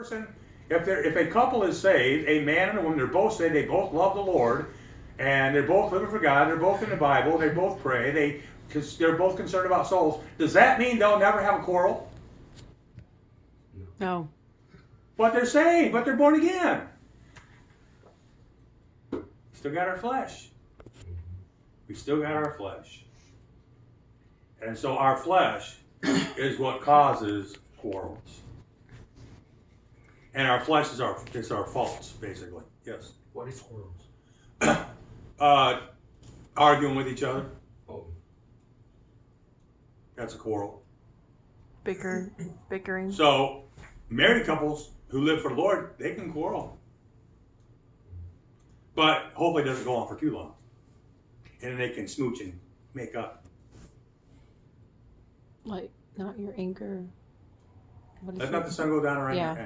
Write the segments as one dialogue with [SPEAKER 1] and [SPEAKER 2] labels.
[SPEAKER 1] person, if a couple is saved, a man and a woman, they're both saved, they both love the Lord, and they're both living for God, they're both in the Bible, they both pray, they're both concerned about souls, does that mean they'll never have a quarrel?
[SPEAKER 2] No.
[SPEAKER 1] But they're saved, but they're born again. Still got our flesh. We still got our flesh. And so our flesh is what causes quarrels. And our flesh is our faults, basically. Yes.
[SPEAKER 3] What is quarrels?
[SPEAKER 1] Arguing with each other.
[SPEAKER 3] Oh.
[SPEAKER 1] That's a quarrel.
[SPEAKER 2] Bickering.
[SPEAKER 1] So, married couples who live for the Lord, they can quarrel. But hopefully it doesn't go on for too long. And then they can smooch and make up.
[SPEAKER 2] Like, not your anger.
[SPEAKER 1] Let not the sun go down around
[SPEAKER 2] Yeah.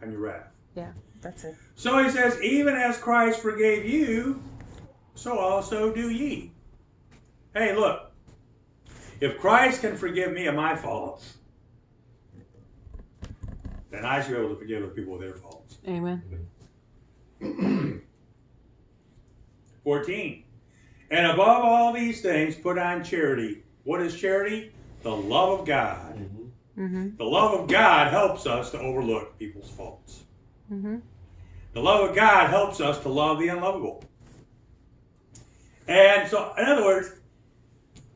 [SPEAKER 1] on your wrath.
[SPEAKER 2] Yeah, that's it.
[SPEAKER 1] So he says, even as Christ forgave you, so also do ye. Hey, look. If Christ can forgive me of my faults, then I should be able to forgive other people their faults.
[SPEAKER 2] Amen.
[SPEAKER 1] 14. And above all these things, put on charity. What is charity? The love of God.
[SPEAKER 2] Mm-hmm.
[SPEAKER 1] The love of God helps us to overlook people's faults.
[SPEAKER 2] Mm-hmm.
[SPEAKER 1] The love of God helps us to love the unlovable. And so, in other words,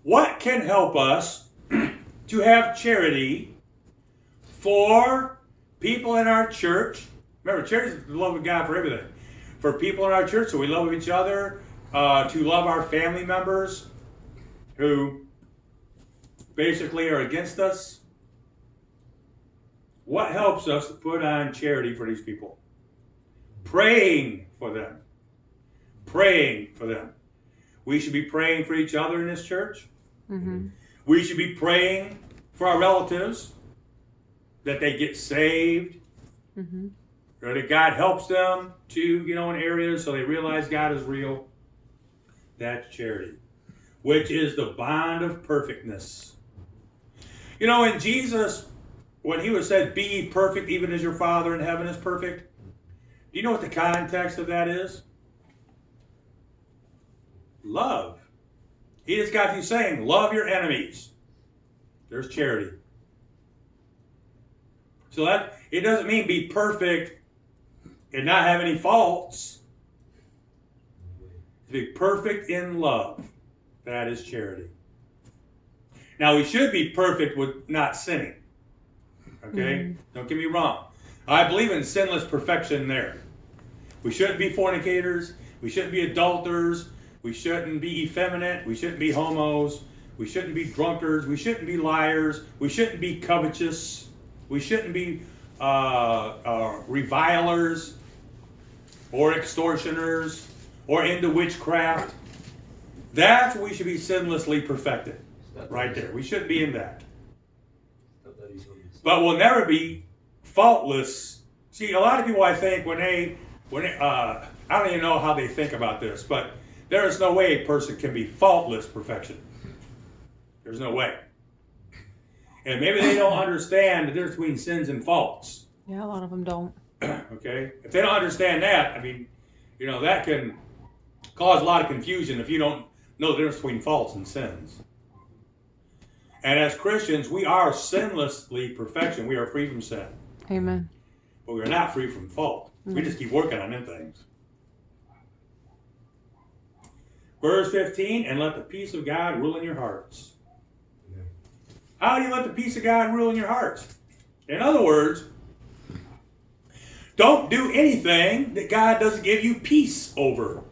[SPEAKER 1] what can help us to have charity for people in our church? Remember, charity is the love of God for everything. For people in our church, so we love each other, to love our family members who basically are against us. What helps us to put on charity for these people? Praying for them. Praying for them. We should be praying for each other in this church.
[SPEAKER 2] Mm-hmm.
[SPEAKER 1] We should be praying for our relatives that they get saved.
[SPEAKER 2] Mm-hmm.
[SPEAKER 1] Or that God helps them to, in areas so they realize God is real. That's charity, which is the bond of perfectness. In Jesus, when he was said, be ye perfect even as your Father in heaven is perfect, do you know what the context of that is? Love. He just got you saying, love your enemies. There's charity. So that, it doesn't mean be perfect and not have any faults. To be perfect in love. That is charity. Now, we should be perfect with not sinning. Okay? Don't get me wrong. I believe in sinless perfection there. We shouldn't be fornicators. We shouldn't be adulterers. We shouldn't be effeminate. We shouldn't be homos. We shouldn't be drunkards. We shouldn't be liars. We shouldn't be covetous. We shouldn't be revilers or extortioners or into witchcraft. That's what we should be sinlessly perfected. Right there. We shouldn't be in that. But we'll never be faultless. See, a lot of people, I think, when they I don't even know how they think about this, but there is no way a person can be faultless perfection. There's no way. And maybe they don't understand the difference between sins and faults.
[SPEAKER 2] Yeah, a lot of them don't.
[SPEAKER 1] Okay? If they don't understand that, that can cause a lot of confusion if you don't know the difference between faults and sins. And as Christians, we are sinlessly perfection. We are free from sin.
[SPEAKER 2] Amen.
[SPEAKER 1] But we are not free from fault. We just keep working on them things. Verse 15, and let the peace of God rule in your hearts. How do you let the peace of God rule in your hearts? In other words, don't do anything that God doesn't give you peace over.